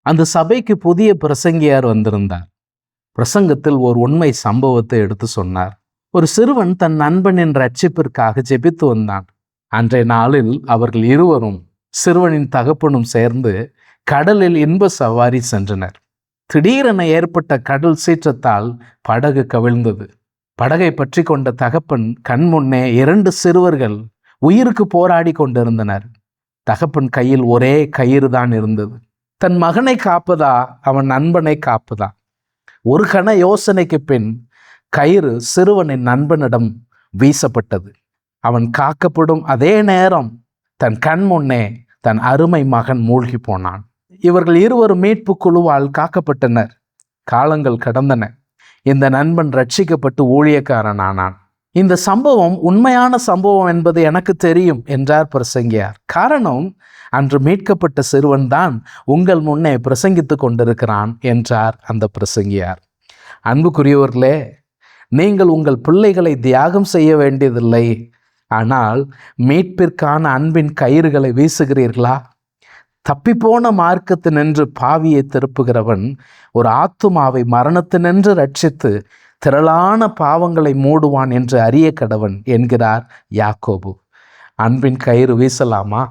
அந்த சபைக்கு புதிய பிரசங்கியார் வந்திருந்தார். பிரசங்கத்தில் ஒரு உண்மை சம்பவத்தை எடுத்து சொன்னார். ஒரு சிறுவன் தன் நண்பனின் ரட்சிப்பிற்காக ஜெபித்து வந்தான். அன்றைய நாளில் அவர்கள் இருவரும், சிறுவனின் தகப்பனும் சேர்ந்து கடலில் இன்ப சவாரி சென்றனர். திடீரென ஏற்பட்ட கடல் சீற்றத்தால் படகு கவிழ்ந்தது. படகை பற்றி கொண்ட தகப்பன் கண் முன்னே 2 சிறுவர்கள் உயிருக்கு போராடி கொண்டிருந்தனர். தகப்பன் கையில் ஒரே கயிறு தான் இருந்தது. தன் மகனை காப்பதா அவன் நண்பனை காப்பதா? ஒரு கண யோசனைக்கு பின் கயிறு சிறுவனின் நண்பனிடம் வீசப்பட்டது. அவன் காக்கப்படும் அதே நேரம் தன் கண் முன்னே தன் அருமை மகன் மூழ்கி போனான். இவர்கள் இருவரும் மீட்பு குழுவால் காக்கப்பட்டனர். காலங்கள் கடந்தன. இந்த நண்பன் ரட்சிக்கப்பட்டு ஊழியக்காரனானான். இந்த சம்பவம் உண்மையான சம்பவம் என்பது எனக்கு தெரியும் என்றார் பிரசங்கியார். காரணம், அன்று மீட்கப்பட்ட சிறுவன் தான் உங்கள் முன்னே பிரசங்கித்து கொண்டிருக்கிறான் என்றார் அந்த பிரசங்கியார். அன்புக்குரியவர்களே, நீங்கள் உங்கள் பிள்ளைகளை தியாகம் செய்ய வேண்டியதில்லை. ஆனால் மீட்பிற்கான அன்பின் கயிறுகளை வீசுகிறீர்களா? தப்பிப்போன மார்க்கத்தினின்று பாவியை திருப்புகிறவன் ஒரு ஆத்துமாவை மரணத்தினின்று ரட்சித்து திரளான பாவங்களை மூடுவான் என்று அறிய கடவன் என்கிறார் யாக்கோபு. அன்பின் கயிறு வீசலாமா?